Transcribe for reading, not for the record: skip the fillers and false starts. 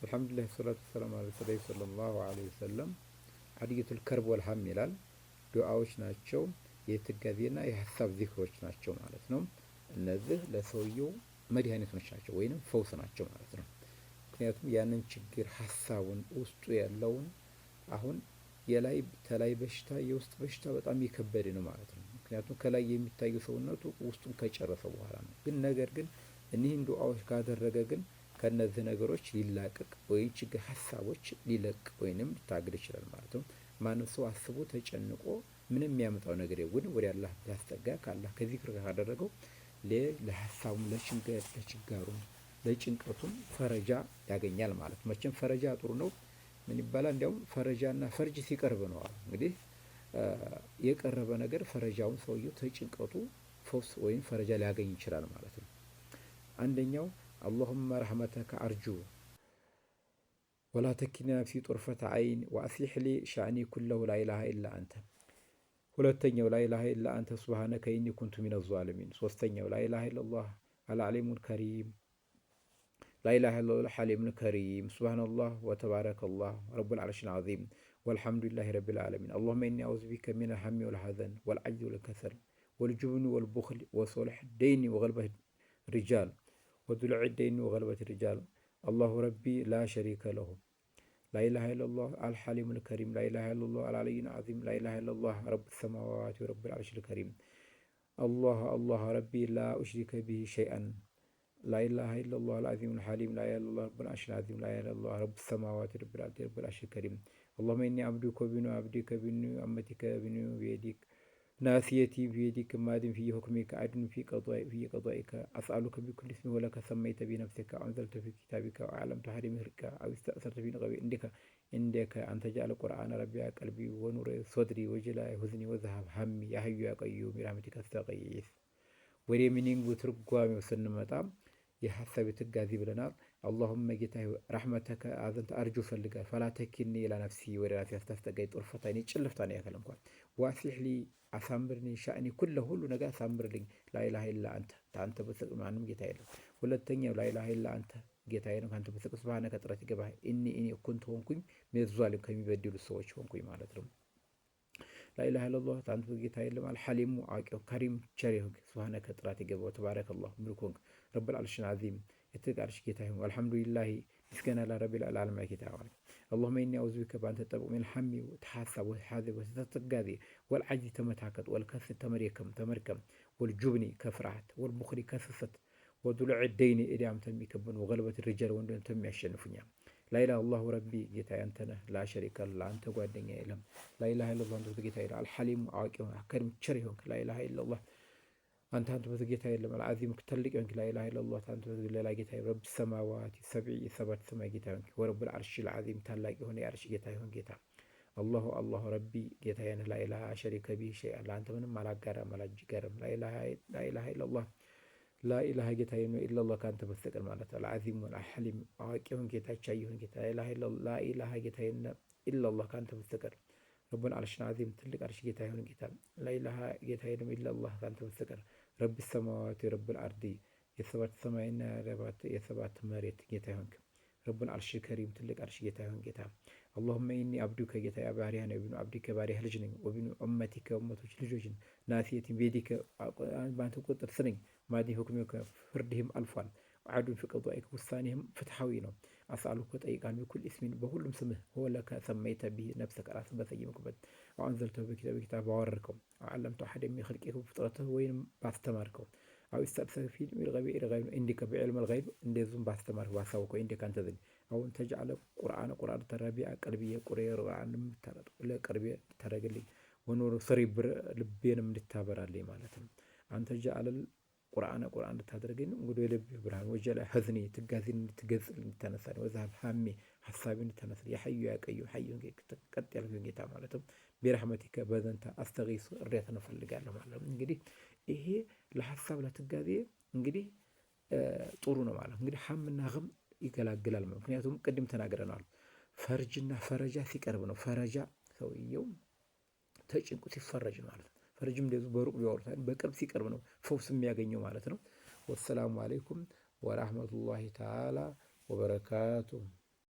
አልሐምዱሊላህ ሰላቱ ወሰላሙ ዐላ ረሱሊላህ ሰለላሁ ዐለይሂ ወሰለም። ዐዲየቱል ከርብ ወልሀም ይላል። ዱዓዎች ናቸው፣ የትካዜና የሀሳብ ዚክሮች ናቸው ማለት ነው። እነዚህ ለሰውየው መድኃኒቶች ናቸው ወይንም ፈውስ ናቸው ማለት ነው። ምክንያቱም ያንን ችግር ሀሳቡን ውስጡ ያለውን አሁን የላይ ተላይ በሽታ የውስጥ በሽታ በጣም የከበደ ነው ማለት ነው። ምክንያቱም ከላይ የሚታዩ ሰውነቱ ውስጡን ከጨረሰ በኋላ ነው። ግን ነገር ግን እኒህን ዱዓዎች ካደረገ ግን ከነዚህ ነገሮች ሊላቀቅ ወይም ችግር ሀሳቦች ሊለቅ ወይንም ሊታገል ይችላል ማለት ነው። ማንም ሰው አስቦ ተጨንቆ ምንም የሚያመጣው ነገር የውን ወደ አላህ ቢያስጠጋ ከአላህ ከዚክር ካደረገው ለሀሳቡም ለችጋሩም ለጭንቀቱም ፈረጃ ያገኛል ማለት ነው። መቼም ፈረጃ ጥሩ ነው። ምን ይባላል? እንዲያውም ፈረጃና ፈርጅ ሲቀርብ ነው። እንግዲህ የቀረበ ነገር ፈረጃውን ሰውየው ተጭንቀቱ ፈውስ ወይም ፈረጃ ሊያገኝ ይችላል ማለት ነው። አንደኛው አላሁመ ረሕመተከ አርጁ ወላ ተኪልና ነፍሲ ጦርፈተ አይን ወአስሊሕ ሊ ሻእኒ ኩለሁ ላኢላሃ ኢላ አንተ። ሁለተኛው ላኢላሃ ኢላ አንተ ሱብሃነከ ኢኒ ኩንቱ ሚነ ዛሊሚን። ሶስተኛው ላኢላሃ ኢለላህ አልዓሊሙል ከሪም ላኢላሃ ኢለላህ ሐሊሙል ከሪም ሱብሃነላህ ወተባረከላህ ረቡል ዐርሺል ዐዚም ወልሐምዱሊላሂ ረቢል ዓለሚን። አላሁመ ኢኒ አዑዙ ቢከ ሚነል ሀሚ ወልሐዘን ወልዐጅዚ ወልከሰል ወልጁብኒ ወልቡኽሊ ወሶልሕ ደይኒ ወገልበት ሪጃል ወዱልዕ ደይኒ ወገልበት ሪጃል አላሁ ረቢ ላ ሸሪከ ለሁ ላኢላሃ ኢለላህ አልሐሊሙል ከሪም ላኢላሃ ኢለላህ አልዓሊዩል ዐዚም ላኢላሃ ኢለላህ ረቡስ ሰማዋቲ ወረቡል ዐርሺል ከሪም አላህ ረቢ ላ ኡሽሪከ ቢሂ ሸይአን ላኢላሃ ኢለላህ አልዓዚሙል ሐሊም ላኢላሃ ኢለላህ ረቡል ዐርሺል ዐዚም ላኢላሃ ኢለላህ ረቡስ ሰማዋቲ ወረቡል ዐርሺል ከሪም አላሁመ ኢኒ ዐብዱከ ወብኑ ዐብዲከ ወብኑ አመቲከ ወብኑ ቢየዲክ ናስየቲ ቢየዲክ ማዲን ፊ ሁክሚከ ዐድሉን ፊ ቀዷኢከ አስአሉከ ቢኩሊ እስሚን ሁወ ለከ ሰመይተ ቢሂ ነፍሰከ አው አንዘልተሁ ፊ ኪታቢከ አው ዐለምተሁ አሐደን ሚን ኸልቂከ አው ኢስተእሰርተ ፊ ዒልሚ ዒንደከ አን ተጅዐለ ቁርአነ ረቢዐ ቀልቢ ወኑረ ሶድሪ ወጀላአ ሑዝኒ ወዘሀበ ሀሚ ያ ሐዩ ያ ቀዩም ቢረሕመቲከ አስተጊዝ። ወደ ሚኒንጉ ትርጓሜው ስንመጣ የሀሳብ ትጋዜ ብለናል። አላሁመ ጌታዬ ረሕመተከ አዘንተ አርጁ ፈልጋል ፈላ ተኪልኒ ኢላ ነፍሲ ወደ ራሴ አስታስጠጋኝ ጦርፈታ አይኔ ጭልፍታን ያክል እንኳን ወአስሊሕ ሊ አሳምርኒ ሻእኒ ኩለ ሁሉ ነገር አሳምርልኝ ላኢላሃ ኢላ አንተ ከአንተ በስተቀር ማንም ጌታ የለም። ሁለተኛው ላኢላሃ ኢላ አንተ ጌታዬ ነው ከአንተ በስተቀር ሱብሃነከ ጥራት ይገባህ እኔ ኩንቱ ሆንኩኝ ሚነ ዛሊሚን ከሚበድሉ ሰዎች ሆንኩኝ ማለት ነው። ላኢላሃ ኢለላህ ከአንተ ጌታ የለም። አልሐሊሙ አዋቂው ከሪም ቸር ሆንክ ሱብሃነከ ጥራት ይገባው ተባረከላሁ ምልክ ሆንክ ረቡል ዐርሺል ዐዚም የትቃርሽ ጌታ ይሁን። አልሐምዱሊላህ ምስጋና ለረቢል ዓለሚን ጌታ ማለት አላሁመ ኢኒ አዑዙ ቢከ በአንተ ጠበቅ ሚነል ሐሚ ተሐሳብ ወሐዘን ወተትጋዜ ወልዐጅዚ ተመታከት ወልከስል ተመርከም ወልጁብኒ ከፍርሃት ወልቡኽሊ ከስስት ወዱልዕ ደይኒ ዕዳም ተሚከብን ወገልበት ሪጃል ወንድም ተሚያሸንፉኛ ላኢላሃ ኢለላሁ ረቢ ጌታ አንተ ነህ ላ ሸሪከ ለአንተ ጓደኛ የለም። ላኢላሃ ኢለላህ አንተ ጌታ ይላል። አልሐሊሙ አዋቂ ከሪም ቸር ሆንክ ላኢላሃ ኢለላህ አንተ በዚህ ጌታ የለም። አልዓዚም ትልቅ ሆንክ ላኢላሃ ኢለላህ አንተ በዚህ ሌላ ጌታ ረብ ሰማዋት ሰብዒ ሰባት ሰማይ ጌታ ሆንክ ወረቡል ዐርሺል ዐዚም ታላቅ የሆነ የዐርሽ ጌታ ይሁን ጌታ አላሁ ረቢ ጌታ የነህ ላኢላሃ ሸሪከ ቢሂ ሸይአን ለአንተ ምንም አላጋራም አላጅጋርም። ላኢላሃ ኢለላህ ላኢላሃ ጌታ የነ ኢለላህ ከአንተ በስተቀር ማለት አልዓዚም ወልሐሊም አዋቂ ሆን ጌታ ቻይ ይሁን ጌታ ላኢላሃ ጌታ የነ ኢለላህ ከአንተ በስተቀር ረቡል ዐርሺል ዐዚም ትልቅ ዐርሽ ጌታ ይሁን ጌታ ላኢላሃ ጌታ የነ ኢለላህ ከአንተ በስተቀር ረብ ሰማዋት ረቡል አርዲ የሰባት ሰማይና የሰባት መሬት ጌታ ይሁንክ ረቡል ዐርሺል ከሪም ትልቅ ዐርሽ ጌታ ይሁን ጌታ አላሁመ ኢኒ አብዱከ ጌታ ባሪያ ነው ብኑ አብዲከ ባሪያ ልጅ ነኝ ወብኑ ኡመቲከ ኡመቶች ልጆች ናሲየቲን ቤዲከ ባንተ ቁጥጥር ስር ነኝ ማዲ ሁክሚከ ፍርድህም አልፏል ወዐድሉን ፊ ቀዷኢከ ውሳኔህም ፍትሐዊ ነው። አስአሉከ ጠይቃን ቢኩል እስሚን በሁሉም ስምህ ሁወ ለከ ሰመይተ ቢሂ ነፍሰከ ራስህ በሰየምክበት አው አንዘልተሁ በኪታቢከ ባወረድከው አው ዐለምተሁ አሐደን ሚን ኸልቂከ ፍጥረትህ ወይንም ባስተማርከው አው ኢስተእሰርተ ፊ ዒልሚ ገይብ ዒንደከ በዒልመል ገይብ እንደዚሁም ባስተማርከው ባሳወቀው ዒንደከ አንተ ዘንድ አሁን ተጅዐለ ቁርአን ተረቢዐ ቀልቢ ቁርአን ለቀልቤ ታደርግልኝ ወኑር ሰሪ ልቤንም እንድታበራልኝ ማለት ነው። አንተ ጀዐለል ቁርአን እንድታደርገኝ እንግዲህ የልብ ብርሃን ወጀላአ ሑዝኒ ትጋዜን እንድትገጽልኝ እንድታነሳልኝ ወዘሀበ ሀሚ ሀሳቤ እንድታነሳልኝ ያ ሐዩ ያ ቀዩም ሐዩ ቀጥ ያልከው ጌታ ማለት ነው። ቢረሕመቲከ በዘንተ አስተጊሱ እርዳታን እፈልጋለሁ ማለት ነው። እንግዲህ ይሄ ለሀሳብ ለትጋዜ እንግዲህ ጥሩ ነው ማለት ነው። እንግዲህ ሐምና ግም ይገላግላል። ምክንያቱም ቅድም ተናግረናል። ፈርጅና ፈረጃ ሲቀርብ ነው። ፈረጃ ሰውየው ተጭንቁ ሲፈረጅ ማለት ነው። ፈርጅም እንደዚሁ በሩቅ ቢያወሩት በቅርብ ሲቀርብ ነው ፈውስ የሚያገኘው ማለት ነው። ወሰላሙ አለይኩም ወራህመቱላሂ ተዓላ ወበረካቱሁ